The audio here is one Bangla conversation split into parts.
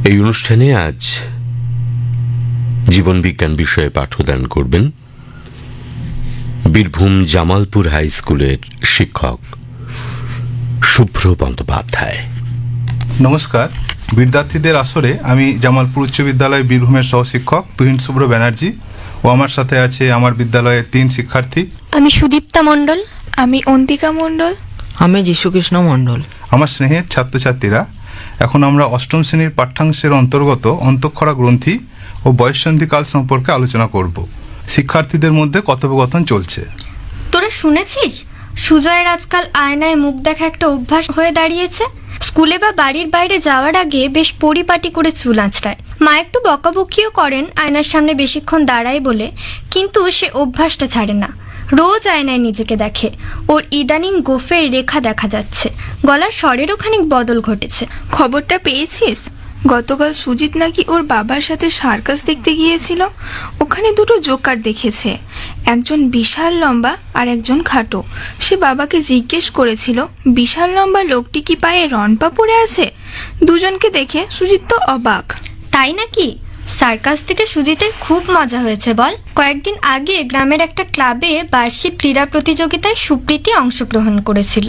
এই অনুষ্ঠানে আজ জীবন বিজ্ঞান বিষয়ে পাঠদান করবেন বীরভূম জামালপুর হাই স্কুলের শিক্ষক শুভ্র বন্দ্যোপাধ্যায়। নমস্কার। বিদ্যার্থীদের আসরে আমি জামালপুর উচ্চ বিদ্যালয় বীরভূমের সহশিক্ষক তুহিন শুভ্র ব্যানার্জি ও আমার সাথে আছে আমার বিদ্যালয়ের 3 শিক্ষার্থী। আমি সুদীপ্তা মণ্ডল। আমি অন্তিকা মণ্ডল। আমি যীশুকৃষ্ণ মণ্ডল। আমার স্নেহের ছাত্রছাত্রীরা, এখন আমরা অষ্টম শ্রেণীর পাঠ্যাংশের অন্তর্গত অন্তঃক্ষরা গ্রন্থি ও বয়ঃসন্ধিকাল সম্পর্কে আলোচনা করব। শিক্ষার্থীদের মধ্যে কথোপকথন চলছে। তোরা শুনেছিস সুজয়ের আজকাল আয়নায় মুখ দেখা একটা অভ্যাস হয়ে দাঁড়িয়েছে। স্কুলে বা বাড়ির বাইরে যাওয়ার আগে বেশ পরিপাটি করে চুল আঁচড়ায়। মা একটু বকাবকিও করেন আয়নার সামনে বেশিক্ষণ দাঁড়ায় বলে, কিন্তু সে অভ্যাসটা ছাড়ে না। রোজ আয়নায় নিজেকে দেখে। ওর ইদানিং গোফের রেখা দেখা যাচ্ছে, গলার স্বরেরও খানিক বদল ঘটেছে। খবরটা পেয়েছিস? গতকাল সুজিত নাকি ওর বাবার সাথে সার্কাস দেখতে গিয়েছিল। ওখানে দুটো জোকার দেখেছে, একজন বিশাল লম্বা আর একজন খাটো। সে বাবাকে জিজ্ঞেস করেছিল, বিশাল লম্বা লোকটি কি পায়ে রনপা পড়ে আছে? দুজনকে দেখে সুজিত তো অবাক। তাই নাকি? সার্কাস থেকে সুজিতের খুব মজা হয়েছে বল। কয়েকদিন আগে গ্রামের একটা ক্লাবে বার্ষিক ক্রীড়া প্রতিযোগিতায় সুপ্রীতি অংশগ্রহণ করেছিল।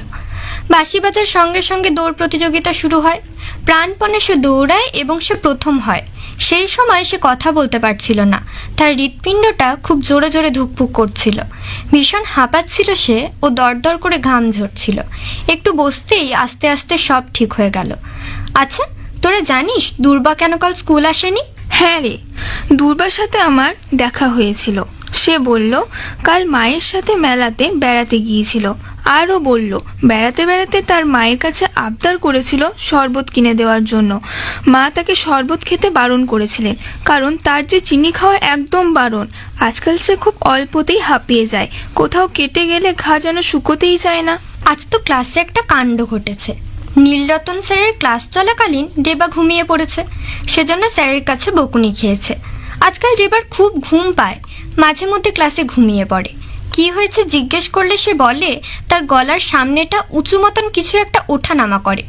বাঁশি বাজার সঙ্গে সঙ্গে দৌড় প্রতিযোগিতা শুরু হয়। প্রাণপণে সে দৌড়ায় এবং সে প্রথম হয়। সেই সময় সে কথা বলতে পারছিল না, তার হৃৎপিণ্ডটা খুব জোরে জোরে ধুকপুক করছিল। ভীষণ হাঁপাচ্ছিল সে ও দরদর করে ঘাম ঝরছিল। একটু বসতেই আস্তে আস্তে সব ঠিক হয়ে গেল। আচ্ছা, তোরা জানিস দুর্বা কেন কাল স্কুল আসেনি? হ্যাঁ রে, দুর্বার সাথে আমার দেখা হয়েছিল। সে বলল কাল মায়ের সাথে মেলাতে বেড়াতে গিয়েছিল। আরও বলল বেড়াতে বেড়াতে তার মায়ের কাছে আবদার করেছিল শরবত কিনে দেওয়ার জন্য। মা তাকে শরবত খেতে বারণ করেছিলেন, কারণ তার যে চিনি খাওয়া একদম বারণ। আজকাল সে খুব অল্পতেই হাঁপিয়ে যায়, কোথাও কেটে গেলে ঘা যেন শুকোতেই চায় না। আজ তো ক্লাসে একটা কাণ্ড ঘটেছে। নীলরতন স্যারের ক্লাস চলাকালীন রেবা ঘুমিয়ে পড়েছে, সেজন্য স্যারের কাছে বকুনি খেয়েছে। আজকাল রেবার খুব ঘুম পায়, মাঝে মধ্যে ক্লাসে ঘুমিয়ে পড়ে। কি হয়েছে জিজ্ঞেস করলে সে বলে তার গলার সামনেটা উঁচু মতন কিছু একটা ওঠানামা করে।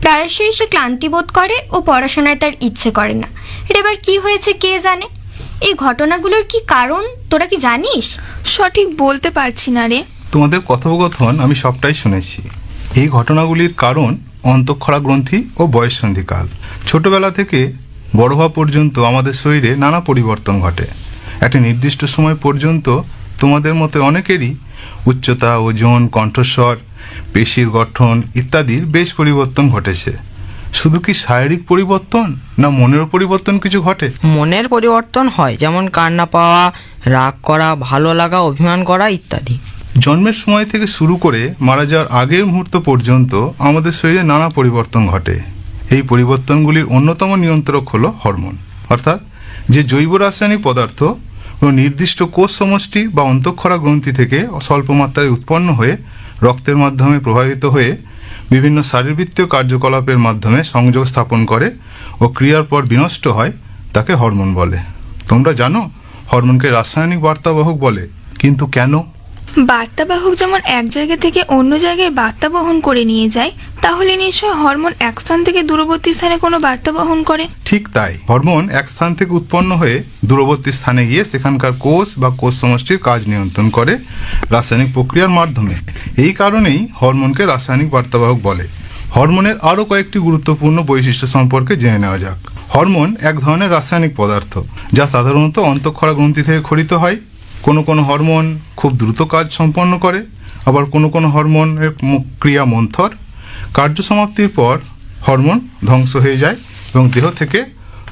প্রায়শই সে ক্লান্তি বোধ করে ও পড়াশোনায় তার ইচ্ছে করে না। রেবার কি হয়েছে কে জানে। এই ঘটনাগুলোর কি কারণ তোরা কি জানিস? সঠিক বলতে পারছি না রে। তোমাদের কথোপকথন আমি সবটাই শুনেছি। এই ঘটনাগুলির কারণ অন্তঃক্ষরা গ্রন্থি ও বয়ঃসন্ধিকাল। ছোটবেলা থেকে বড় হওয়া পর্যন্ত আমাদের শরীরে নানা পরিবর্তন ঘটে। একটা নির্দিষ্ট সময় পর্যন্ত তোমাদের মতো অনেকেরই উচ্চতা, ওজন, কণ্ঠস্বর, পেশির গঠন ইত্যাদির বেশ পরিবর্তন ঘটেছে। শুধু কি শারীরিক পরিবর্তন, না মনেরও পরিবর্তন কিছু ঘটে? মনের পরিবর্তন হয়, যেমন কান্না পাওয়া, রাগ করা, ভালো লাগা, অভিমান করা ইত্যাদি। জন্মের সময় থেকে শুরু করে মারা যাওয়ার আগের মুহূর্ত পর্যন্ত আমাদের শরীরে নানা পরিবর্তন ঘটে। এই পরিবর্তনগুলির অন্যতম নিয়ন্ত্রক হলো হরমোন, অর্থাৎ যে জৈব রাসায়নিক পদার্থ কোনো নির্দিষ্ট কোষ সমষ্টি বা অন্তঃক্ষরা গ্রন্থি থেকে স্বল্প মাত্রায় উৎপন্ন হয়ে রক্তের মাধ্যমে প্রবাহিত হয়ে বিভিন্ন শারীরবৃত্তীয় কার্যকলাপের মাধ্যমে সংযোগ স্থাপন করে ও ক্রিয়ার পর বিনষ্ট হয়, তাকে হরমোন বলে। তোমরা জানো হরমোনকে রাসায়নিক বার্তাবাহক বলে, কিন্তু কেন? বার্তাবাহক যেমন এক জায়গা থেকে অন্য জায়গায় বার্তা বহন করে নিয়ে যায়, তাহলে নিশ্চয় হরমোন এক স্থান থেকে দূরবর্তী স্থানে কোনো বার্তা বহন করে। ঠিক তাই, হরমোন এক স্থান থেকে উৎপন্ন হয়ে দূরবর্তী স্থানে গিয়ে সেখানকার কোষ বা কোষ সমষ্টির কাজ নিয়ন্ত্রণ করে রাসায়নিক প্রক্রিয়ার মাধ্যমে। এই কারণেই হরমোনকে রাসায়নিক বার্তাবাহক বলে। হরমোনের আরও কয়েকটি গুরুত্বপূর্ণ বৈশিষ্ট্য সম্পর্কে জেনে নেওয়া যাক। হরমোন এক ধরনের রাসায়নিক পদার্থ যা সাধারণত অন্তঃক্ষরা গ্রন্থি থেকে ক্ষরিত হয়। কোনো কোনো হরমোন খুব দ্রুত কাজ সম্পন্ন করে, আবার কোনো কোনো হরমোনের ক্রিয়া মন্থর। কার্য সমাপ্তির পর হরমোন ধ্বংস হয়ে যায় এবং দেহ থেকে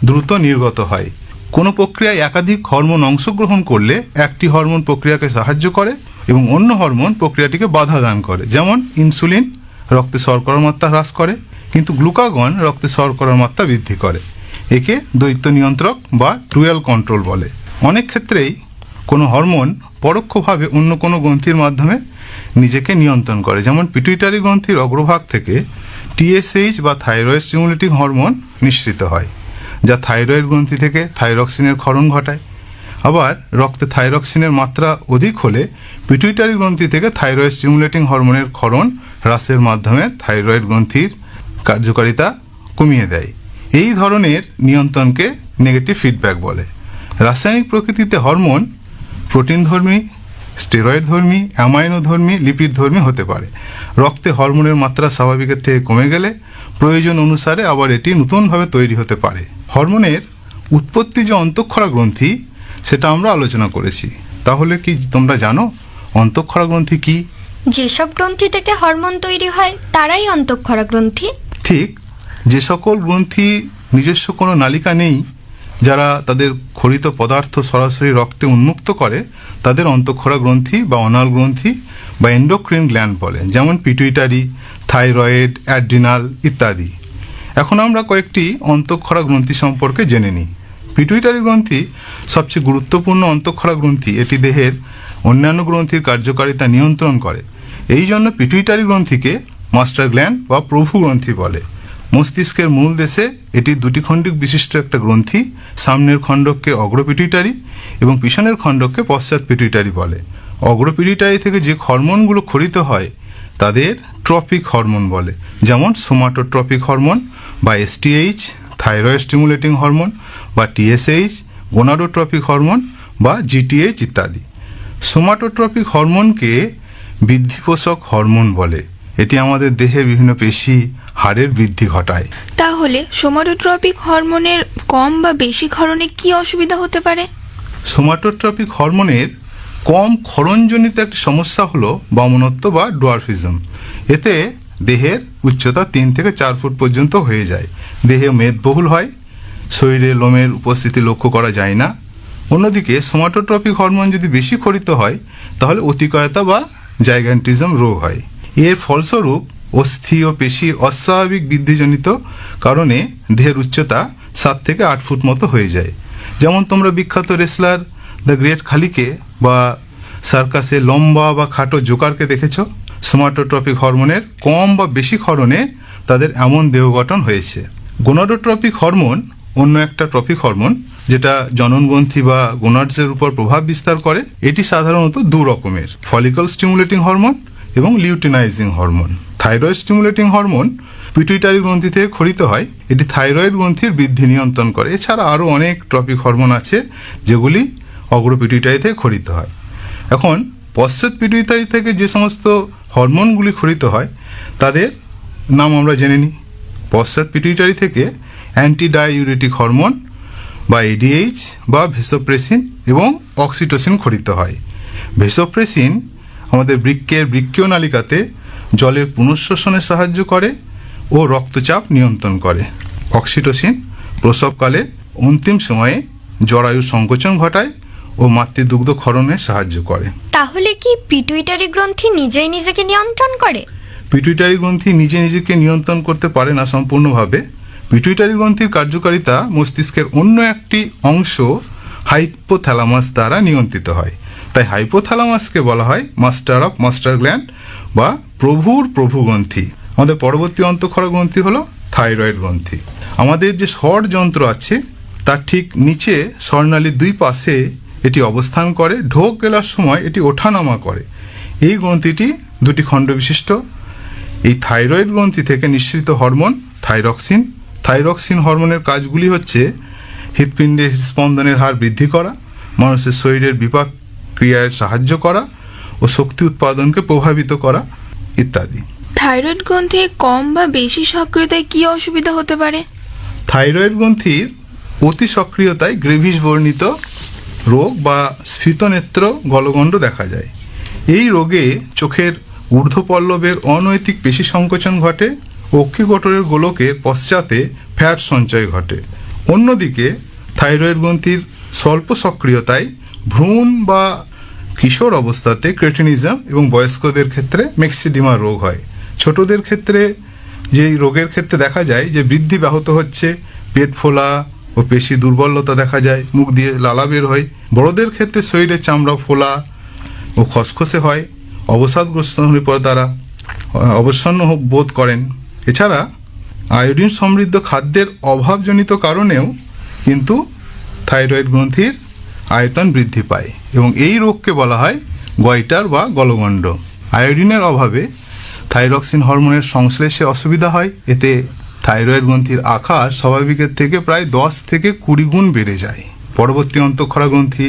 দ্রুত নির্গত হয়। কোনো প্রক্রিয়ায় একাধিক হরমোন অংশগ্রহণ করলে একটি হরমোন প্রক্রিয়াকে সাহায্য করে এবং অন্য হরমোন প্রক্রিয়াটিকে বাধা দান করে। যেমন ইনসুলিন রক্তে শর্করার মাত্রা হ্রাস করে, কিন্তু গ্লুকাগন রক্তে শর্করার মাত্রা বৃদ্ধি করে। একে দ্বৈত নিয়ন্ত্রক বা ডুয়াল কন্ট্রোল বলে। অনেক ক্ষেত্রেই কোনো হরমোন পরোক্ষভাবে অন্য কোনো গ্রন্থির মাধ্যমে নিজেকে নিয়ন্ত্রণ করে। যেমন পিটুইটারি গ্রন্থির অগ্রভাগ থেকে টিএসএইচ বা থাইরয়েড স্টিমুলেটিং হরমোন নিঃসৃত হয়, যা থাইরয়েড গ্রন্থি থেকে থাইরক্সিনের ক্ষরণ ঘটায়। আবার রক্তে থাইরক্সিনের মাত্রা অধিক হলে পিটুইটারি গ্রন্থি থেকে থাইরয়েড স্টিমুলেটিং হরমোনের ক্ষরণ হ্রাসের মাধ্যমে থাইরয়েড গ্রন্থির কার্যকারিতা কমিয়ে দেয়। এই ধরনের নিয়ন্ত্রণকে নেগেটিভ ফিডব্যাক বলে। রাসায়নিক প্রকৃতিতে হরমোন প্রোটিনধর্মী, স্টেরয়েডধর্মী, অ্যামাইনোধর্মী, লিপিডধর্মী হতে পারে। রক্তে হরমোনের মাত্রা স্বাভাবিকের থেকে কমে গেলে প্রয়োজন অনুসারে আবার এটি নতুনভাবে তৈরি হতে পারে। হরমোনের উৎপত্তি যে অন্তঃক্ষরা গ্রন্থি, সেটা আমরা আলোচনা করেছি। তাহলে কি তোমরা জানো অন্তঃক্ষরা গ্রন্থি কি? যেসব গ্রন্থি থেকে হরমোন তৈরি হয় তারাই অন্তঃক্ষরা গ্রন্থি। ঠিক, যে সকল গ্রন্থি নিজস্ব কোনো নালিকা নেই, যারা তাদের ক্ষরিত পদার্থ সরাসরি রক্তে উন্মুক্ত করে, তাদের অন্তঃক্ষরা গ্রন্থি বা অনাল গ্রন্থি বা এন্ডোক্রিন গ্ল্যান্ড বলে, যেমন পিটুইটারি, থাইরয়েড, অ্যাড্রিনাল ইত্যাদি। এখন আমরা কয়েকটি অন্তঃক্ষরা গ্রন্থি সম্পর্কে জেনে নিই। পিটুইটারি গ্রন্থি সবচেয়ে গুরুত্বপূর্ণ অন্তঃক্ষরা গ্রন্থি। এটি দেহের অন্যান্য গ্রন্থির কার্যকারিতা নিয়ন্ত্রণ করে। এই জন্য পিটুইটারি গ্রন্থিকে মাস্টার গ্ল্যান্ড বা প্রভু গ্রন্থি বলে। মস্তিষ্কের মূল দেশে এটি দুটি খণ্ডিক বিশিষ্ট একটা গ্রন্থি। সামনের খণ্ডককে অগ্রপিটুইটারি এবং পিছনের খণ্ডককে পশ্চাৎ পিটুইটারি বলে। অগ্রপিটুইটারি থেকে যে হরমোনগুলো ক্ষরিত হয় তাদের ট্রপিক হরমোন বলে, যেমন সোমাটোট্রপিক হরমোন বা এসটিএইচ, থাইরয়েড স্টিমুলেটিং হরমোন বা টিএসএইচ, গোনাডোট্রপিক হরমোন বা জিটিএইচ ইত্যাদি। সোমাটোট্রপিক হরমোনকে বৃদ্ধিপোষক হরমোন বলে। এটি আমাদের দেহে বিভিন্ন পেশি, হাড়ের বৃদ্ধি ঘটায়। তাহলে সোমাটোট্রপিক হরমোনের কম বা বেশি ক্ষরণে কি অসুবিধা হতে পারে? সোমাটোট্রপিক হরমোনের কম ক্ষরণজনিত একটি সমস্যা হলো বামনত্ব বা ডোয়ার্ফিজম। এতে দেহের উচ্চতা 3 থেকে 4 ফুট পর্যন্ত হয়ে যায়। দেহে মেদবহুল হয়, শরীরে লোমের উপস্থিতি লক্ষ্য করা যায় না। অন্যদিকে সোমাটোট্রপিক হরমোন যদি বেশি ক্ষরিত হয় তাহলে অতিকায়তা বা জাইগান্টিজম রোগ হয়। এর ফলস্বরূপ অস্থি ও পেশির অস্বাভাবিক বৃদ্ধিজনিত কারণে দেহের উচ্চতা 7 থেকে 8 ফুট মতো হয়ে যায়। যেমন তোমরা বিখ্যাত রেসলার দ্য গ্রেট খালিকে বা সার্কাসে লম্বা বা খাটো জোকারকে দেখেছ। সোমাটোট্রপিক হরমোনের কম বা বেশি ক্ষরণে তাদের এমন দেহ গঠন হয়েছে। গোনাডোট্রপিক হরমোন অন্য একটা ট্রপিক হরমোন, যেটা জননগ্রন্থি বা গোনাডসের উপর প্রভাব বিস্তার করে। এটি সাধারণত দু রকমের, ফলিকল স্টিমুলেটিং হরমোন এবং luteinising hormone. Thyroid stimulating hormone pituitary গ্রন্থি থেকে ক্ষরিত হয়। এটি থাইরয়েড গ্রন্থির বৃদ্ধি নিয়ন্ত্রণ করে। এছাড়া আরও অনেক ট্রপিক হরমোন আছে যেগুলি অগ্রপিটুইটারি থেকে ক্ষরিত হয়। এখন পশ্চাৎ পিটুইটারি থেকে যে সমস্ত হরমোনগুলি ক্ষরিত হয় তাদের নাম আমরা জেনে নিই। পশ্চাৎ পিটুইটারি থেকে অ্যান্টিডাইউরেটিক হরমোন বা এডিএইচ বা ভেসোপ্রেসিন এবং অক্সিটোসিন ক্ষরিত হয়। ভেসোপ্রেসিন আমাদের বৃক্কীয় নালিকাতে জলের পুনঃশোষণে সাহায্য করে ও রক্তচাপ নিয়ন্ত্রণ করে। অক্সিটোসিন প্রসবকালে অন্তিম সময়ে জরায়ু সংকোচন ঘটায় ও মাতৃদুগ্ধ ক্ষরণে সাহায্য করে। তাহলে কি পিটুইটারি গ্রন্থি নিজেই নিজেকে নিয়ন্ত্রণ করে? পিটুইটারি গ্রন্থি নিজেকে নিয়ন্ত্রণ করতে পারে না সম্পূর্ণভাবে। পিটুইটারি গ্রন্থির কার্যকারিতা মস্তিষ্কের অন্য একটি অংশ হাইপোথ্যালামাস দ্বারা নিয়ন্ত্রিত হয়। তাই হাইপোথ্যালামাসকে বলা হয় মাস্টার অফ মাস্টার গ্ল্যান্ড বা প্রভুর প্রভু গ্রন্থি। আমাদের পরবর্তী অন্তঃক্ষরা গ্রন্থি হলো থাইরয়েড গ্রন্থি। আমাদের যে স্বর যন্ত্র আছে তার ঠিক নিচে স্বরনালীর দুই পাশে এটি অবস্থান করে। ঢোক গেলার সময় এটি ওঠানামা করে। এই গ্রন্থিটি দুটি খণ্ড বিশিষ্ট। এই থাইরয়েড গ্রন্থি থেকে নিঃসৃত হরমোন থাইরক্সিন। থাইরক্সিন হরমোনের কাজগুলি হচ্ছে হৃৎপিণ্ডের হৃৎস্পন্দনের হার বৃদ্ধি করা, মানুষের শরীরের বিপাক ক্রিয়ায় সাহায্য করা ও শক্তি উৎপাদনকে প্রভাবিত করা ইত্যাদি। থাইরয়েড গ্রন্থির কম বা বেশি সক্রিয়তায় কি অসুবিধা হতে পারে? থাইরয়েড গ্রন্থির অতি সক্রিয়তায় গ্রেভিস বর্ণিত রোগ বা স্ফীতনেত্র গলগণ্ড দেখা যায়। এই রোগে চোখের ঊর্ধ্বপল্লবের অনৈতিক পেশি সংকোচন ঘটে, অক্ষিগোটরের গোলকের পশ্চাতে ফ্যাট সঞ্চয় ঘটে। অন্যদিকে থাইরয়েড গ্রন্থির স্বল্প সক্রিয়তায় ভ্রূণ বা কিশোর অবস্থাতে ক্রেটিনিজম এবং বয়স্কদের ক্ষেত্রে মেক্সিডিমা রোগ হয়। ছোটদের ক্ষেত্রে যেই রোগের ক্ষেত্রে দেখা যায় যে বৃদ্ধি ব্যাহত হচ্ছে, পেট ফোলা ও পেশি দুর্বলতা দেখা যায়, মুখ দিয়ে লালা বের হয়। বড়দের ক্ষেত্রে শরীরের চামড়া ফোলা ও খসখসে হয়, অবসাদগ্রস্ত হলে পরে তারা অবসন্ন বোধ করেন। এছাড়া আয়োডিন সমৃদ্ধ খাদ্যের অভাবজনিত কারণেও কিন্তু থাইরয়েড গ্রন্থির আয়তন বৃদ্ধি পায় এবং এই রোগকে বলা হয় গয়টার বা গলগণ্ড। আয়োডিনের অভাবে থাইরক্সিন হরমোনের সংশ্লেষে অসুবিধা হয়। এতে থাইরয়েড গ্রন্থির আকার স্বাভাবিকের থেকে প্রায় 10 থেকে 20 গুণ বেড়ে যায়। পরবর্তী অন্তঃক্ষরা গ্রন্থি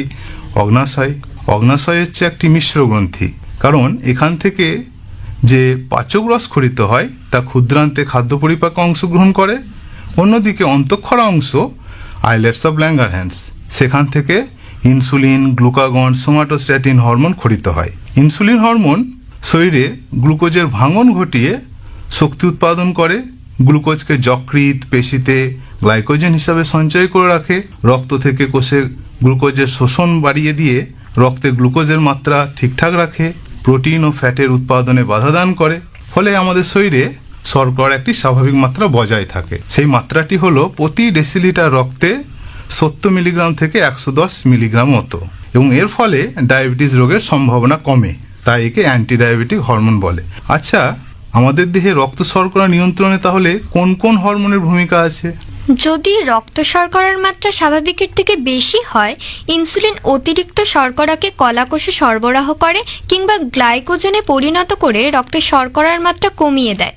অগ্নাশয়। অগ্নাশয় হচ্ছে একটি মিশ্র গ্রন্থি, কারণ এখান থেকে যে পাচক রস খরিত হয় তা ক্ষুদ্রান্তে খাদ্য পরিপাকে অংশগ্রহণ করে। অন্যদিকে অন্তঃক্ষরা অংশ আইলেটস অফ ল্যাঙ্গারহ্যান্স, সেখান থেকে ইনসুলিন, গ্লুকাগন, সোমাটোস্ট্যাটিন হরমোন খরিত হয়। ইনসুলিন হরমোন শরীরে গ্লুকোজের ভাঙন ঘটিয়ে শক্তি উৎপাদন করে, গ্লুকোজকে যকৃৎ, পেশিতে গ্লাইকোজেন হিসাবে সঞ্চয় করে রাখে, রক্ত থেকে কোষে গ্লুকোজের শোষণ বাড়িয়ে দিয়ে রক্তে গ্লুকোজের মাত্রা ঠিকঠাক রাখে, প্রোটিন ও ফ্যাটের উৎপাদনে বাধা দান করে। ফলে আমাদের শরীরে শর্করার একটি স্বাভাবিক মাত্রা বজায় থাকে। সেই মাত্রাটি হলো প্রতি ডেসিলিটার রক্তে 70 মিলিগ্রাম থেকে 110 মিলিগ্রাম মতো, এবং এর ফলে ডায়াবেটিস রোগের সম্ভাবনা কমে। তাই একে অ্যান্টি ডায়াবেটিক হরমোন বলে। আচ্ছা, আমাদের দেহে রক্ত শর্করা নিয়ন্ত্রণে তাহলে কোন কোন হরমোনের ভূমিকা আছে? যদি রক্ত শর্করার মাত্রা স্বাভাবিকের থেকে বেশি হয়, ইনসুলিন অতিরিক্ত শর্করাকে কলাকোষে সরবরাহ করে কিংবা গ্লাইকোজেনে পরিণত করে রক্তে শর্করার মাত্রা কমিয়ে দেয়।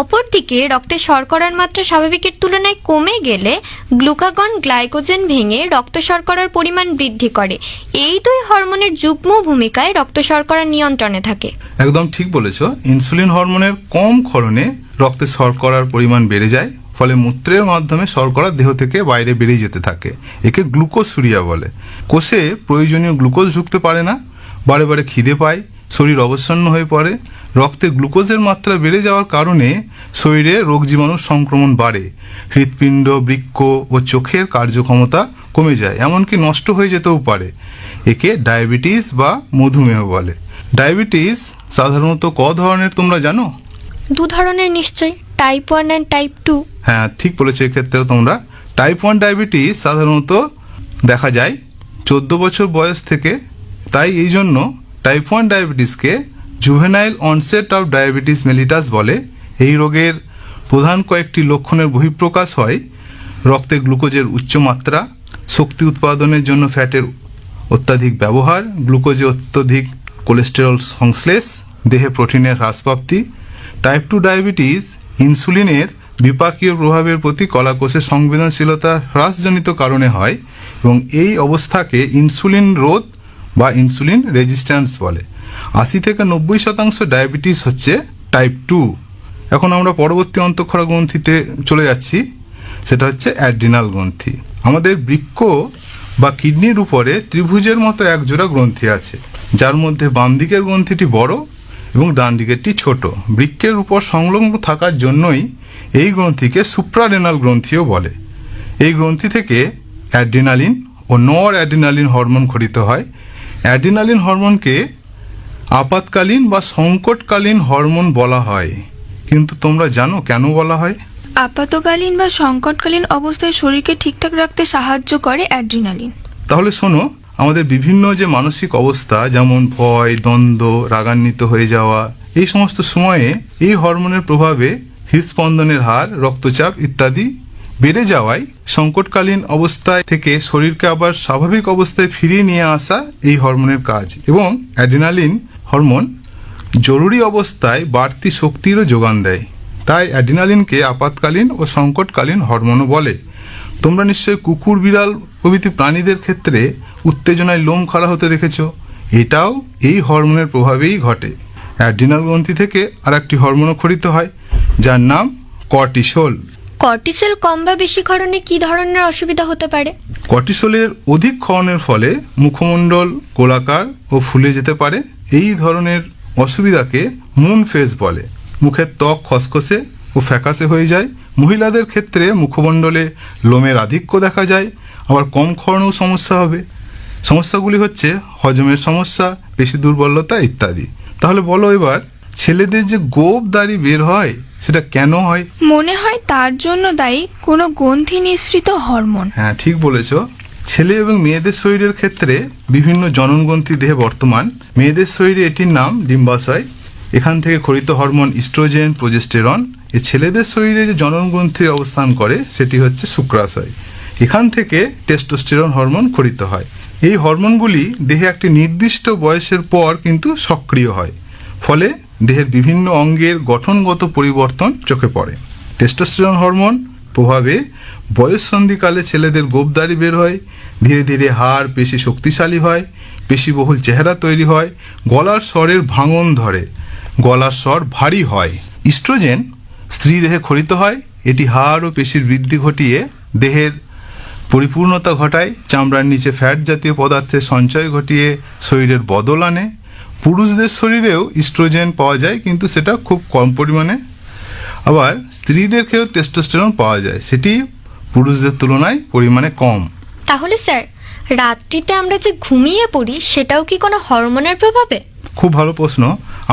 অপরদিকে রক্তে শর্করার মাত্রা স্বাভাবিকের তুলনায় কমে গেলে গ্লুকাগন গ্লাইকোজেন ভেঙে রক্ত শর্করার পরিমাণ বৃদ্ধি করে। এই দুই হরমোনের যুগ্ম ভূমিকায় রক্ত শর্করা নিয়ন্ত্রণে থাকে। একদম ঠিক বলেছ। ইনসুলিন হরমোনের কম ক্ষরণে রক্তে শর্করার পরিমাণ বেড়ে যায়, ফলে মূত্রের মাধ্যমে শর্করা দেহ থেকে বাইরে বেরিয়ে যেতে থাকে। একে গ্লুকোসুরিয়া বলে। কোষে প্রয়োজনীয় গ্লুকোজ ঢুকতে পারে না, বারে বারে খিদে পায়, শরীর অবসন্ন হয়ে পড়ে। রক্তে গ্লুকোজের মাত্রা বেড়ে যাওয়ার কারণে শরীরে রোগ জীবাণুর সংক্রমণ বাড়ে, হৃৎপিণ্ড, বৃক্ক ও চোখের কার্যক্ষমতা কমে যায়, এমনকি নষ্ট হয়ে যেতেও পারে। একে ডায়াবেটিস বা মধুমেহ বলে। ডায়াবেটিস সাধারণত ক ধরনের তোমরা জানো? 2 ধরনের নিশ্চয়ই, টাইপ 1 অ্যান্ড টাইপ 2। হ্যাঁ, ঠিক বলেছো। এক্ষেত্রেও তোমরা টাইপ 1 ডায়াবেটিস সাধারণত দেখা যায় 14 বছর বয়স থেকে। তাই এই জন্য টাইপ 1 ডায়াবেটিসকে juvenile onset of diabetes mellitus বলে। এই রোগের প্রধান কয়েকটি লক্ষণের বহিঃপ্রকাশ হয়: রক্তে গ্লুকোজের উচ্চ মাত্রা, শক্তি উৎপাদনের জন্য ফ্যাটের অত্যাধিক ব্যবহার, গ্লুকোজে অত্যধিক কোলেস্টেরল সংশ্লেষ, দেহে প্রোটিনের হ্রাসপ্রাপ্তি। টাইপ 2 ডায়াবেটিস ইনসুলিনের বিপাকীয় প্রভাবের প্রতি কলাকোষের সংবেদনশীলতা হ্রাসজনিত কারণে হয়, এবং এই অবস্থাকে ইনসুলিন রোধ বা ইনসুলিন রেজিস্ট্যান্স বলে। 80 থেকে 90% ডায়াবেটিস হচ্ছে টাইপ 2। এখন আমরা পরবর্তী অন্তঃক্ষরা গ্রন্থিতে চলে যাচ্ছি, সেটা হচ্ছে অ্যাড্রিনাল গ্রন্থি। আমাদের বৃক্ক বা কিডনির উপরে ত্রিভুজের মতো একজোড়া গ্রন্থি আছে, যার মধ্যে বাম দিকের গ্রন্থিটি বড় এবং ডান দিকেরটি ছোট। বৃক্কের উপর সংলগ্ন থাকার জন্যই এই গ্রন্থিকে সুপ্রারেনাল গ্রন্থিও বলে। এই গ্রন্থি থেকে অ্যাড্রিনালিন ও নর অ্যাড্রিনালিন হরমোন খরিত হয়। অ্যাড্রিনালিন হরমোনকে আপাতকালীন বা সংকটকালীন হরমোন বলা হয়। কিন্তু তোমরা জানো কেন বলা হয়? আপাতকালীন বা সংকটকালীন অবস্থায় শরীরকে ঠিকঠাক রাখতে সাহায্য করে অ্যাড্রিনালিন। তাহলে শোনো, আমাদের বিভিন্ন যে মানসিক অবস্থা, যেমন ভয়, দ্বন্দ্ব, রাগান্বিত হয়ে যাওয়া, এই সমস্ত সময়ে এই হরমোনের প্রভাবে হৃদস্পন্দনের হার, রক্তচাপ ইত্যাদি বেড়ে যাওয়ায় সংকটকালীন অবস্থায় থেকে শরীরকে আবার স্বাভাবিক অবস্থায় ফিরিয়ে নিয়ে আসা এই হরমোনের কাজ। এবং অ্যাড্রিনালিন হরমোন জরুরি অবস্থায় বাড়তি শক্তিরও যোগান দেয়। তাই অ্যাড্রিনালিনকে আপাতকালীন ও সংকটকালীন হরমোনও বলে। তোমরা নিশ্চয়ই কুকুর, বিড়াল প্রভৃতি প্রাণীদের ক্ষেত্রে উত্তেজনায় লোম খাড়া হতে দেখেছ। এটাও এই হরমোনের প্রভাবেই ঘটে। অ্যাড্রিনাল গ্রন্থি থেকে আর একটি হরমোনও খরিত হয়, যার নাম কর্টিসল। কর্টিসল কম বা বেশি ক্ষরণে কি ধরনের অসুবিধা হতে পারে? কর্টিসলের অধিক ক্ষরণের ফলে মুখমণ্ডল গোলাকার ও ফুলে যেতে পারে। এই ধরনের অসুবিধাকে মুন ফেস বলে। মুখের ত্বক খসখসে ও ফ্যাকাশে হয়ে যায়। মহিলাদের ক্ষেত্রে মুখমণ্ডলে লোমের আধিক্য দেখা যায়। আবার কম ক্ষরণেও সমস্যা হবে। সমস্যাগুলি হচ্ছে হজমের সমস্যা, পেশি দুর্বলতা ইত্যাদি। তাহলে বলো এবার, ছেলেদের যে গোঁফ দাড়ি বের হয় সেটা কেন হয়? মনে হয় তার জন্য দায়ী কোনো গ্রন্থি নিঃসৃত হরমোন। হ্যাঁ, ঠিক বলেছ। ছেলে এবং মেয়েদের শরীরের ক্ষেত্রে বিভিন্ন জননগ্রন্থি দেহে বর্তমান। মেয়েদের শরীরে এটির নাম ডিম্বাশয়। এখান থেকে খরিত হরমোন ইস্ট্রোজেন, প্রোজেস্টেরন। এই ছেলেদের শরীরে যে জননগ্রন্থির অবস্থান করে সেটি হচ্ছে শুক্রাশয়। এখান থেকে টেস্টোস্টেরন হরমোন খরিত হয়। এই হরমোনগুলি দেহে একটি নির্দিষ্ট বয়সের পর কিন্তু সক্রিয় হয়, ফলে দেহের বিভিন্ন অঙ্গের গঠনগত পরিবর্তন চোখে পড়ে। টেস্টোস্টেরন হরমোন প্রভাবে বয়ঃসন্ধিকালে ছেলেদের গোঁপদাড়ি বের হয়, ধীরে ধীরে হাড় পেশি শক্তিশালী হয়, পেশিবহুল চেহারা তৈরি হয়, গলার স্বরের ভাঙন ধরে, গলার স্বর ভারী হয়। ইস্ট্রোজেন স্ত্রী দেহে ক্ষরিত হয়, এটি হাড় ও পেশির বৃদ্ধি ঘটিয়ে দেহের পরিপূর্ণতা ঘটায়, চামড়ার নিচে ফ্যাট জাতীয় পদার্থের সঞ্চয় ঘটিয়ে শরীরের বদল আনে। পুরুষদের শরীরেও ইস্ট্রোজেন পাওয়া যায়, কিন্তু সেটা খুব কম পরিমাণে। আবার স্ত্রীদের ক্ষেত্রেও টেস্টোস্টেরন পাওয়া যায়, সেটি পুরুষদের তুলনায় পরিমাণে কম। তাহলে স্যার, রাত্রিতে আমরা যে ঘুমিয়ে পড়ি সেটাও কি কোনো হরমোনের প্রভাবে? খুব ভালো প্রশ্ন।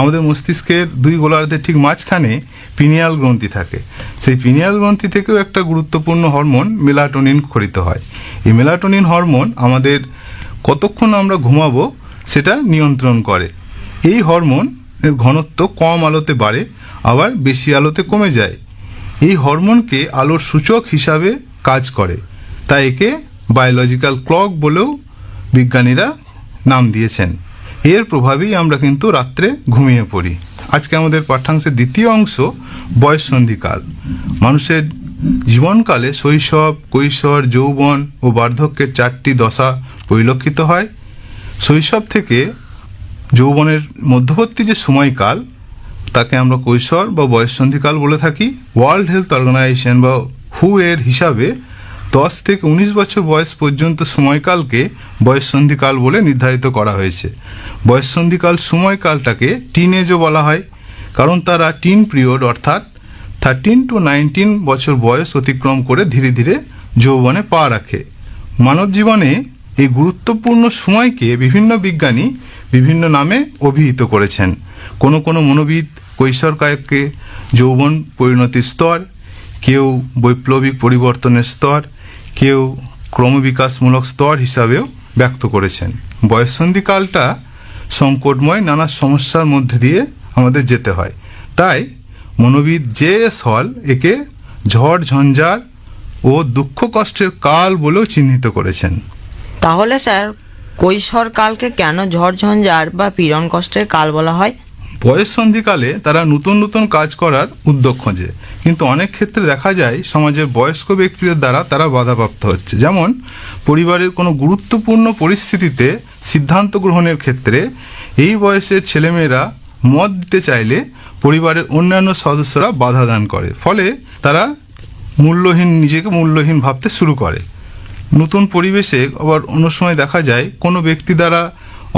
আমাদের মস্তিষ্কের দুই গোলার্ধের ঠিক মাঝখানে পিনিয়াল গ্রন্থি থাকে। সেই পিনিয়াল গ্রন্থি থেকেও একটা গুরুত্বপূর্ণ হরমোন মেলাটোনিন ক্ষরিত হয়। এই মেলাটোনিন হরমোন আমাদের কতক্ষণ আমরা ঘুমাবো সেটা নিয়ন্ত্রণ করে। এই হরমোনের ঘনত্ব কম আলোতে বাড়ে, আবার বেশি আলোতে কমে যায়। এই হরমোনকে আলোর সূচক হিসাবে কাজ করে, তাই একে বায়োলজিক্যাল ক্লক বলেও বিজ্ঞানীরা নাম দিয়েছেন। এর প্রভাবেই আমরা কিন্তু রাত্রে ঘুমিয়ে পড়ি। আজকে আমাদের পাঠ্যাংশের দ্বিতীয় অংশ বয়ঃসন্ধিকাল। মানুষের জীবনকালে শৈশব, কৈশোর, যৌবন ও বার্ধক্যের 4টি দশা পরিলক্ষিত হয়। শৈশব থেকে যৌবনের মধ্যবর্তী যে সময়কাল তাকে আমরা কৈশোর বা বয়ঃসন্ধিকাল বলে থাকি। ওয়ার্ল্ড হেলথ অর্গানাইজেশন বা হু এর হিসাবে 10 থেকে 19 বছর বয়স পর্যন্ত সময়কালকে বয়ঃসন্ধিকাল বলে নির্ধারিত করা হয়েছে। বয়ঃসন্ধিকাল সময়কালটাকে টিনেজও বলা হয়, কারণ তারা টিন পিরিয়ড অর্থাৎ 13 to 19 বছর বয়স অতিক্রম করে ধীরে ধীরে যৌবনে পা রাখে। মানব জীবনে এই গুরুত্বপূর্ণ সময়কে বিভিন্ন বিজ্ঞানী বিভিন্ন নামে অভিহিত করেছেন। কোনো কোনো মনোবিদ কৈশোরকালকে যৌবন পরিণতির স্তর, কেউ বৈপ্লবিক পরিবর্তনের স্তর, কেউ ক্রমবিকাশমূলক স্তর হিসাবেও ব্যক্ত করেছেন। বয়ঃসন্ধিকালটা সংকটময় নানা সমস্যার মধ্যে দিয়ে আমাদের যেতে হয়, তাই মনোবিদ জে.এস. হল একে ঝড় ঝঞ্ঝার ও দুঃখ কষ্টের কাল বলেও চিহ্নিত করেছেন। তাহলে স্যার, কৈশোরকালকে কেন ঝড়ঝঞ্ঝার বা পীড়ন কষ্টের কাল বলা হয়? বয়ঃসন্ধিকালে তারা নতুন নতুন কাজ করার উদ্যোগ খোঁজে, কিন্তু অনেক ক্ষেত্রে দেখা যায় সমাজের বয়স্ক ব্যক্তিদের দ্বারা তারা বাধাপ্রাপ্ত হচ্ছে। যেমন পরিবারের কোনো গুরুত্বপূর্ণ পরিস্থিতিতে সিদ্ধান্ত গ্রহণের ক্ষেত্রে এই বয়সের ছেলেমেয়েরা মত দিতে চাইলে পরিবারের অন্যান্য সদস্যরা বাধা দান করে, ফলে তারা নিজেকে মূল্যহীন ভাবতে শুরু করে। নতুন পরিবেশে আবার অন্য সময় দেখা যায় কোনো ব্যক্তি দ্বারা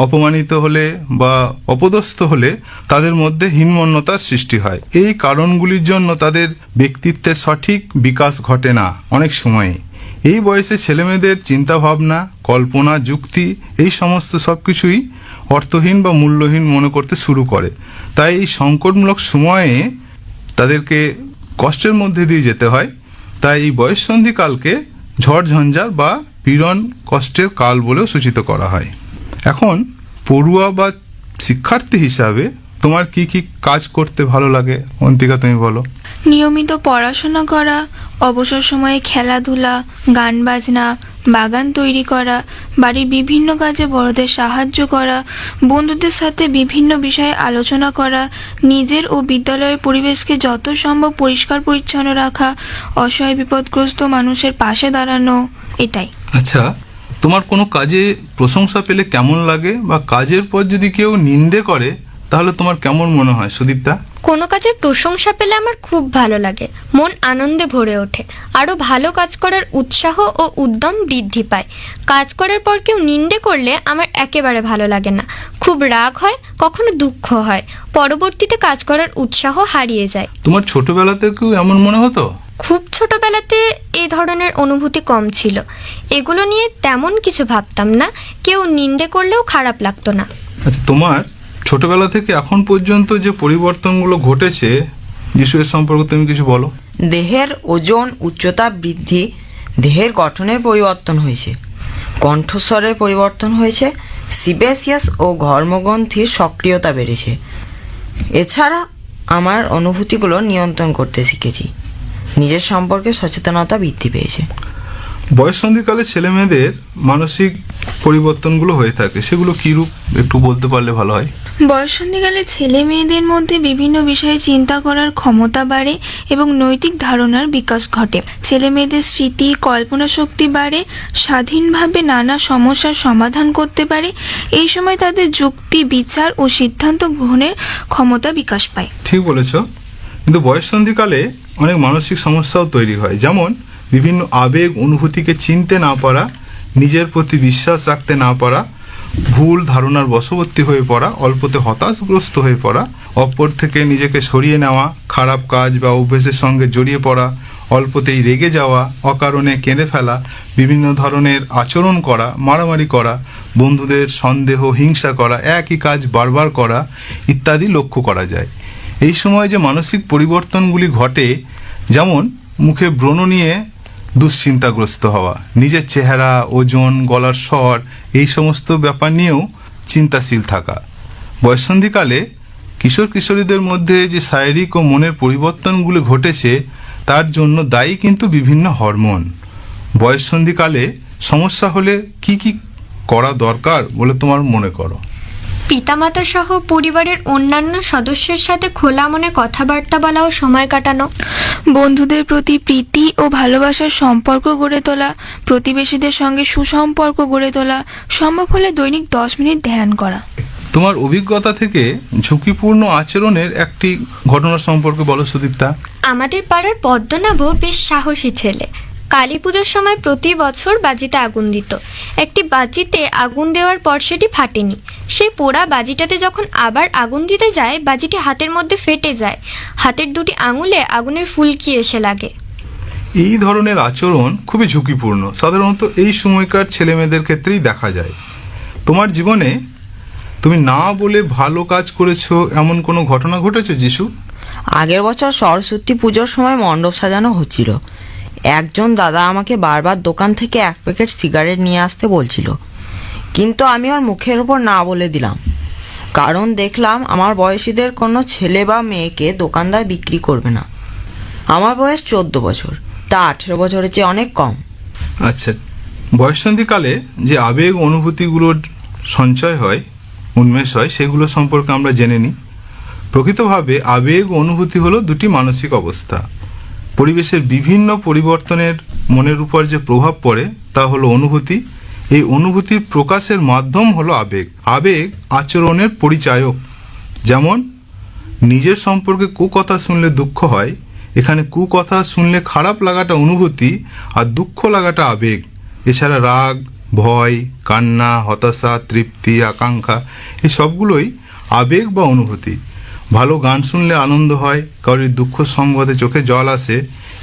অপমানিত হলে বা অপদস্থ হলে তাদের মধ্যে হীনমন্যতার সৃষ্টি হয়। এই কারণগুলির জন্য তাদের ব্যক্তিত্বের সঠিক বিকাশ ঘটে না অনেক সময়ে। এই বয়সে ছেলেমেয়েদের চিন্তাভাবনা, কল্পনা, যুক্তি এই সমস্ত সব কিছুই অর্থহীন বা মূল্যহীন মনে করতে শুরু করে। তাই এই সংকটমূলক সময়ে তাদেরকে কষ্টের মধ্যে দিয়ে যেতে হয়। তাই এই বয়ঃসন্ধিকালকে ঝড়ঝঞ্ঝার বা পীড়ন কষ্টের কাল বলেও সূচিত করা হয়। এখন পড়ুয়া বা শিক্ষার্থী হিসাবে তোমার কি কি কাজ করতে ভালো লাগে অন্তিকা, তুমি বলো। নিয়মিত পড়াশোনা করা, অবসর সময়ে খেলাধুলা, গান বাজনা, বাগান তৈরি করা, বাড়ির বিভিন্ন কাজে বড়দের সাহায্য করা, বন্ধুদের সাথে বিভিন্ন বিষয়ে আলোচনা করা, নিজের ও বিদ্যালয়ের পরিবেশকে যত সম্ভব পরিষ্কার পরিচ্ছন্ন রাখা, অসহায় বিপদগ্রস্ত মানুষের পাশে দাঁড়ানো, এটাই। আচ্ছা, তোমার কোনো কাজে প্রশংসা পেলে কেমন লাগে, বা কাজের পর যদি কেউ নিন্দে করে তাহলে তোমার কেমন মনে হয় সুদীপ্তা? কোনো কাজের প্রশংসা পেলে আমার খুব ভালো লাগে, মন আনন্দে ভরে ওঠে, আরও ভালো কাজ করার উৎসাহ ও উদ্যম বৃদ্ধি পায়। কাজ করার পর কেউ নিন্দে করলে আমার একেবারে ভালো লাগে না, খুব রাগ হয়, কখনো দুঃখ হয়, পরবর্তীতে কাজ করার উৎসাহ হারিয়ে যায়। তোমার ছোটবেলাতে কেউ এমন মনে হতো? খুব ছোটবেলাতে এই ধরনের অনুভূতি কম ছিল, এগুলো নিয়ে তেমন কিছু ভাবতাম না, কেউ নিন্দে করলেও খারাপ লাগতো না। আচ্ছা, তোমার ছোটবেলা থেকে এখন পর্যন্ত যে পরিবর্তনগুলো ঘটেছে যিশু এর সম্পর্কে তুমি কিছু বলো। দেহের ওজন, উচ্চতা বৃদ্ধি, দেহের গঠনের পরিবর্তন হয়েছে, কণ্ঠস্বরের পরিবর্তন হয়েছে, সিবেসিয়াস ও ঘর্মগ্রন্থির সক্রিয়তা বেড়েছে। এছাড়া আমার অনুভূতিগুলো নিয়ন্ত্রণ করতে শিখেছি, নিজের সম্পর্কে সচেতনতা বৃদ্ধি পেয়েছে। বয়ঃসন্ধিকালে ছেলে মেয়েদের মানসিক পরিবর্তনগুলো হয়ে থাকে, সেগুলো কী রূপ একটু বলতে পারলে ভালো হয়। বয়ঃসন্ধিকালে ছেলে মেয়েদের মধ্যে বিভিন্ন বিষয়ে চিন্তা করার ক্ষমতা বাড়ে এবং নৈতিক ধারণার বিকাশ ঘটে। ছেলে মেয়েদের স্মৃতি, কল্পনা শক্তি বাড়ে, স্বাধীনভাবে নানা সমস্যার সমাধান করতে পারে। এই সময় তাদের যুক্তি, বিচার ও সিদ্ধান্ত গ্রহণের ক্ষমতা বিকাশ পায়। ঠিক বলেছ, কিন্তু বয়ঃসন্ধিকালে অনেক মানসিক সমস্যাও তৈরি হয়, যেমন বিভিন্ন আবেগ অনুভূতিকে চিনতে না পারা, নিজের প্রতি বিশ্বাস রাখতে না পারা, ভুল ধারণার বশবর্তী হয়ে পড়া, অল্পতে হতাশগ্রস্ত হয়ে পড়া, অপর থেকে নিজেকে সরিয়ে নেওয়া, খারাপ কাজ বা অভ্যেসের সঙ্গে জড়িয়ে পড়া, অল্পতেই রেগে যাওয়া, অকারণে কেঁদে ফেলা, বিভিন্ন ধরনের আচরণ করা, মারামারি করা, বন্ধুদের সন্দেহ, হিংসা করা, একই কাজ বারবার করা ইত্যাদি লক্ষ্য করা যায়। এই সময় যে মানসিক পরিবর্তনগুলি ঘটে, যেমন মুখে ব্রণ নিয়ে দুশ্চিন্তাগ্রস্ত হওয়া, নিজের চেহারা, ওজন, গলার স্বর, এই সমস্ত ব্যাপার নিয়েও চিন্তাশীল থাকা। বয়ঃসন্ধিকালে কিশোর কিশোরীদের মধ্যে যে শারীরিক ও মনের পরিবর্তনগুলি ঘটেছে তার জন্য দায়ী কিন্তু বিভিন্ন হরমোন। বয়ঃসন্ধিকালে সমস্যা হলে কি কি করা দরকার বলে তোমার মনে করো? পিতামাতা সহ পরিবারের অন্যান্য সদস্যের সাথে খোলা মনে কথাবার্তা বলা ও সময় কাটানো, বন্ধুদের প্রতি প্রীতি ও ভালোবাসার সম্পর্ক গড়ে তোলা, প্রতিবেশীদের সঙ্গে সুসম্পর্ক গড়ে তোলা, সম্ভব হলে দৈনিক 10 মিনিট ধ্যান করা। তোমার অভিজ্ঞতা থেকে ঝুঁকিপূর্ণ আচরণের একটি ঘটনা সম্পর্কে বলো সুদীপ্তা। আমাদের পাড়ার পদ্মনাভও বেশ সাহসী ছেলে। কালী পুজোর সময় প্রতি বছর বাজিতে আগুন দিত। একটি বাজিতে আগুন দেওয়ার পর সেটি ফাটেনি। সেই পোড়া বাজিটাতে যখন আবার আগুন দিতে যায়, বাজিটি হাতের মধ্যে ফেটে যায়। হাতের দুটি আঙুলে আগুনের ফুলকি এসে লাগে। এই ধরনের আচরণ খুবই ঝুঁকিপূর্ণ, সাধারণত এই সময়কার ছেলেমেয়েদের ক্ষেত্রেই দেখা যায়। তোমার জীবনে তুমি না বলে ভালো কাজ করেছো এমন কোনো ঘটনা ঘটেছে যিশু? আগের বছর সরস্বতী পুজোর সময় মণ্ডপ সাজানো হচ্ছিল। একজন দাদা আমাকে বারবার দোকান থেকে 1 প্যাকেট সিগারেট নিয়ে আসতে বলছিল, কিন্তু আমি ওর মুখের ওপর না বলে দিলাম, কারণ দেখলাম আমার বয়সীদের কোনো ছেলে বা মেয়েকে দোকানদার বিক্রি করবে না। আমার বয়স 14 বছর, তা 18 বছরের চেয়ে অনেক কম। আচ্ছা, বয়ঃসন্ধিকালে যে আবেগ অনুভূতিগুলোর সঞ্চয় হয়, উন্মেষ হয়, সেগুলো সম্পর্কে আমরা জেনে নিই। প্রকৃতভাবে আবেগ ও অনুভূতি হলো দুটি মানসিক অবস্থা। পরিবেশের বিভিন্ন পরিবর্তনের মনের উপর যে প্রভাব পড়ে তা হলো অনুভূতি। এই অনুভূতির প্রকাশের মাধ্যম হলো আবেগ। আবেগ আচরণের পরিচায়ক। যেমন নিজের সম্পর্কে কুকথা শুনলে দুঃখ হয়, এখানে কুকথা শুনলে খারাপ লাগাটা অনুভূতি আর দুঃখ লাগাটা আবেগ। এছাড়া রাগ, ভয়, কান্না, হতাশা, তৃপ্তি, আকাঙ্ক্ষা, এই সবগুলোই আবেগ বা অনুভূতি। ভালো গান শুনলে আনন্দ হয়, কারোর দুঃখ সংবাদে চোখে জল আসে,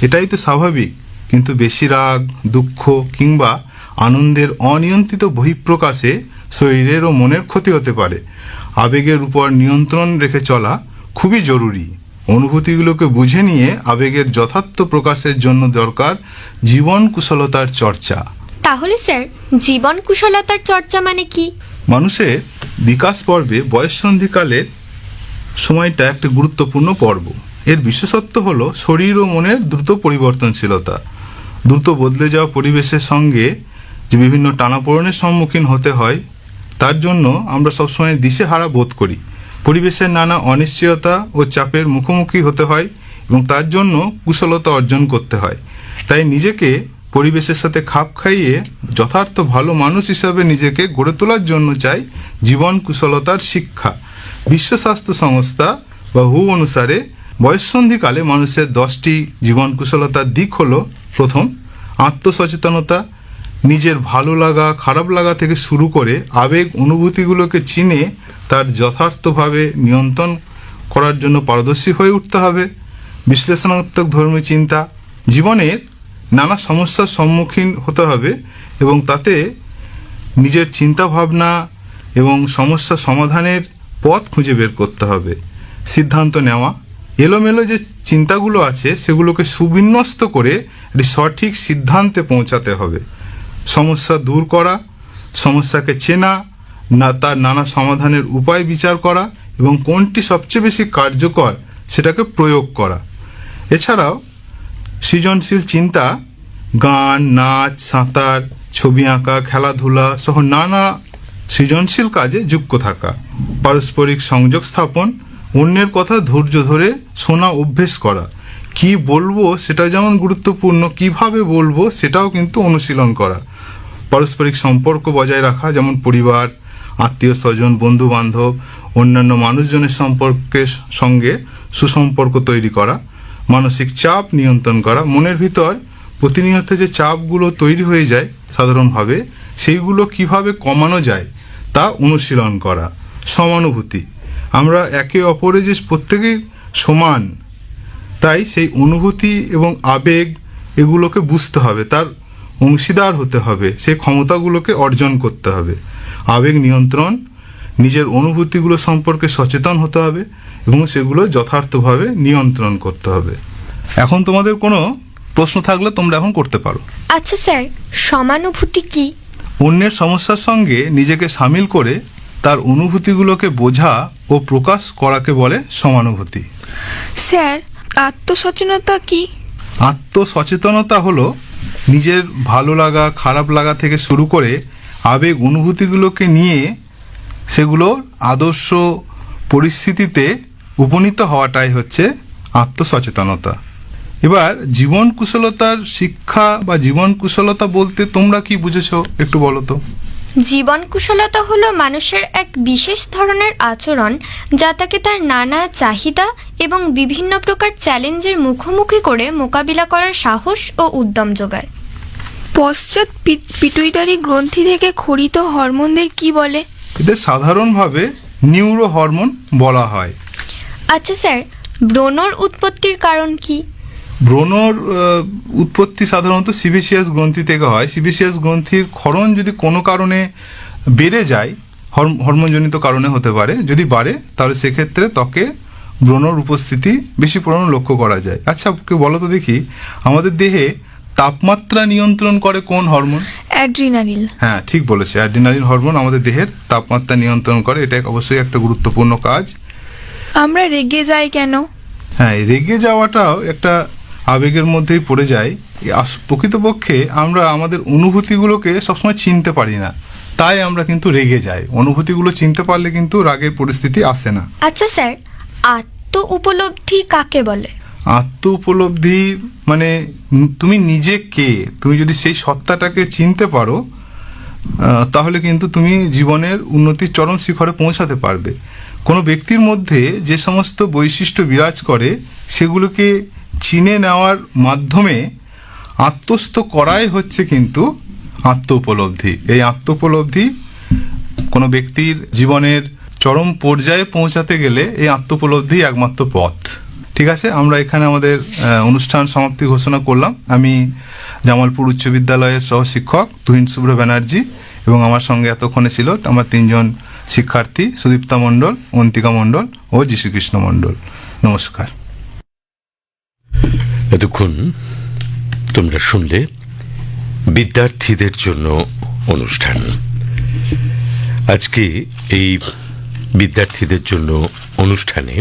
এটাই তো স্বাভাবিক। কিন্তু বেশি রাগ, দুঃখ কিংবা আনন্দের অনিয়ন্ত্রিত বহিঃপ্রকাশে শরীরের ও মনের ক্ষতি হতে পারে। আবেগের উপর নিয়ন্ত্রণ রেখে চলা খুবই জরুরি। অনুভূতিগুলোকে বুঝে নিয়ে আবেগের যথার্থ প্রকাশের জন্য দরকার জীবন কুশলতার চর্চা। তাহলে স্যার, জীবন কুশলতার চর্চা মানে কি? মানুষের বিকাশ পর্বে বয়ঃসন্ধিকালের সময়টা একটা গুরুত্বপূর্ণ পর্ব। এর বিশেষত্ব হলো শরীর ও মনের দ্রুত পরিবর্তনশীলতা। দ্রুত বদলে যাওয়া পরিবেশের সঙ্গে যে বিভিন্ন টানাপোড়েনের সম্মুখীন হতে হয়, তার জন্য আমরা সবসময় দিশেহারা বোধ করি। পরিবেশের নানা অনিশ্চয়তা ও চাপের মুখোমুখি হতে হয় এবং তার জন্য কুশলতা অর্জন করতে হয়। তাই নিজেকে পরিবেশের সাথে খাপ খাইয়ে যথার্থ ভালো মানুষ হিসাবে নিজেকে গড়ে তোলার জন্য চাই জীবন কুশলতার শিক্ষা। বিশ্ব স্বাস্থ্য সংস্থা বা হু অনুসারে বয়ঃসন্ধিকালে মানুষের 10টি জীবন কুশলতার দিক হলো: প্রথম, আত্মসচেতনতা। নিজের ভালো লাগা, খারাপ লাগা থেকে শুরু করে আবেগ অনুভূতিগুলোকে চিনে তার যথার্থভাবে নিয়ন্ত্রণ করার জন্য পারদর্শী হয়ে উঠতে হবে। বিশ্লেষণাত্মক ধর্মী চিন্তা। জীবনের নানা সমস্যার সম্মুখীন হতে হবে এবং তাতে নিজের চিন্তা ভাবনা এবং সমস্যা সমাধানের পথ খুঁজে বের করতে হবে। সিদ্ধান্ত নেওয়া। এলোমেলো যে চিন্তাগুলো আছে সেগুলোকে সুবিন্যস্ত করে একটি সঠিক সিদ্ধান্তে পৌঁছাতে হবে। সমস্যা দূর করা, সমস্যাকে চেনা, তার নানা সমাধানের উপায় বিচার করা এবং কোনটি সবচেয়ে বেশি কার্যকর সেটাকে প্রয়োগ করা। এছাড়াও সৃজনশীল চিন্তা, গান, নাচ, সাঁতার, ছবি আঁকা, খেলাধুলা সহ নানা সৃজনশীল কাজে যুক্ত থাকা। পারস্পরিক সংযোগ স্থাপন, অন্যের কথা ধৈর্য ধরে শোনা অভ্যেস করা, কি বলবো সেটা যেমন গুরুত্বপূর্ণ, কিভাবে বলবো সেটাও কিন্তু অনুশীলন করা, পারস্পরিক সম্পর্ক বজায় রাখা, যেমন পরিবার, আত্মীয় স্বজন, বন্ধু বান্ধব, অন্যান্য মানুষজনের সম্পর্কের সঙ্গে সুসম্পর্ক তৈরি করা, মানসিক চাপ নিয়ন্ত্রণ করা, মনের ভিতর প্রতিনিয়ত যে চাপগুলো তৈরি হয়ে যায় সাধারণভাবে সেইগুলো কিভাবে কমানো যায় তা অনুশীলন করা, সমানুভূতি, আমরা একে অপরে যে প্রত্যেকেই সমান, তাই সেই অনুভূতি এবং আবেগ এগুলোকে বুঝতে হবে, তার অংশীদার হতে হবে, সেই ক্ষমতাগুলোকে অর্জন করতে হবে, আবেগ নিয়ন্ত্রণ, নিজের অনুভূতিগুলো সম্পর্কে সচেতন হতে হবে এবং সেগুলো যথার্থভাবে নিয়ন্ত্রণ করতে হবে। এখন তোমাদের কোনো প্রশ্ন থাকলে তোমরা এখন করতে পারো। আচ্ছা স্যার, সমানুভূতি কি? অন্যের সমস্যার সঙ্গে নিজেকে সামিল করে তার অনুভূতিগুলোকে বোঝা ও প্রকাশ করাকে বলে সমানুভূতি। স্যার, আত্মসচেতনতা কি? আত্মসচেতনতা হলো নিজের ভালো লাগা খারাপ লাগা থেকে শুরু করে আবেগ অনুভূতিগুলোকে নিয়ে সেগুলোর আদর্শ পরিস্থিতিতে উপনীত হওয়াটাই হচ্ছে আত্মসচেতনতা। এবার জীবন কুশলতার শিক্ষা বা জীবন কুশলতা বলতে তোমরা কি বুঝেছো একটু বলো তো। জীবন কুশলতা হলো মানুষের এক বিশেষ ধরনের আচরণ যা তাকে তার নানা চাহিদা এবং বিভিন্ন প্রকার চ্যালেঞ্জের মুখোমুখি করে মোকাবিলা করার সাহস ও উদ্যম যোগায়। পশ্চাৎ পিটুইটারি গ্রন্থি থেকে খরিত হরমোনদের কি বলে? এদের সাধারণভাবে নিউরো হরমোন বলা হয়। আচ্ছা স্যার, ব্রণর উৎপত্তির কারণ কি? ব্রণর উৎপত্তি সাধারণত সিবেসিয়াস গ্রন্থি থেকে হয়। সিবেসিয়াস গ্রন্থির ক্ষরণ যদি কোনো কারণে বেড়ে যায়, হরমোনজনিত কারণে হতে পারে, যদি বাড়ে তাহলে সেক্ষেত্রে ত্বকে ব্রণর উপস্থিতি বেশি পরিমাণে লক্ষ্য করা যায়। আচ্ছা কেউ বলো তো দেখি, আমাদের দেহে তাপমাত্রা নিয়ন্ত্রণ করে কোন হরমোন? অ্যাড্রিনালিন। হ্যাঁ ঠিক বলেছে, অ্যাড্রিনালিন হরমোন আমাদের দেহের তাপমাত্রা নিয়ন্ত্রণ করে। এটা অবশ্যই একটা গুরুত্বপূর্ণ কাজ। আমরা রেগে যাই কেন? হ্যাঁ, রেগে যাওয়াটাও একটা আবেগের মধ্যেই পড়ে যায়। প্রকৃতপক্ষে আমরা আমাদের অনুভূতিগুলোকে সবসময় চিনতে পারি না, তাই আমরা কিন্তু রেগে যাই। অনুভূতিগুলো চিনতে পারলে কিন্তু রাগের পরিস্থিতি আসে না। আচ্ছা স্যার, আত্ম উপলব্ধি কাকে বলে? আত্ম উপলব্ধি মানে তুমি নিজে কে, তুমি যদি সেই সত্তাটাকে চিনতে পারো তাহলে কিন্তু তুমি জীবনের উন্নতির চরম শিখরে পৌঁছাতে পারবে। কোনো ব্যক্তির মধ্যে যে সমস্ত বৈশিষ্ট্য বিরাজ করে সেগুলোকে চিনে নেওয়ার মাধ্যমে আত্মস্থ করাই হচ্ছে কিন্তু আত্ম উপলব্ধি। এই আত্ম উপলব্ধি কোনো ব্যক্তির জীবনের চরম পর্যায়ে পৌঁছাতে গেলে এই আত্ম উপলব্ধি একমাত্র পথ। ঠিক আছে, আমরা এখানে আমাদের অনুষ্ঠান সমাপ্তি ঘোষণা করলাম। আমি জামালপুর উচ্চ বিদ্যালয়ের সহশিক্ষক তুহিন শুভ্র ব্যানার্জি এবং আমার সঙ্গে এতক্ষণে ছিল আমার 3 জন শিক্ষার্থী, সুদীপ্তা মণ্ডল, অন্তিকা মণ্ডল ও যীশুকৃষ্ণ মণ্ডল। নমস্কার। এতক্ষণ তোমরা শুনলে বিদ্যার্থীদের জন্য অনুষ্ঠান। আজকে এই বিদ্যার্থীদের জন্য অনুষ্ঠানে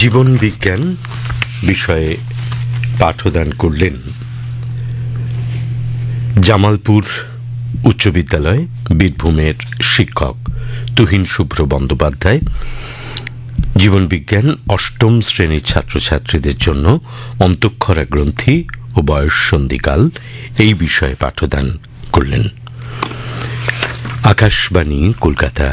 জীবন বিজ্ঞান বিষয়ে পাঠদান করলেন জামালপুর উচ্চ বিদ্যালয় বীরভূমের শিক্ষক তুহিন শুভ্র বন্দ্যোপাধ্যায়। জীবন বিজ্ঞান অষ্টম শ্রেণীর ছাত্রছাত্রীদের জন্য অন্তঃক্ষরা গ্রন্থি ও বয়স সন্ধিকাল এই বিষয়ে পাঠদান করলেন। আকাশবাণী কলকাতা।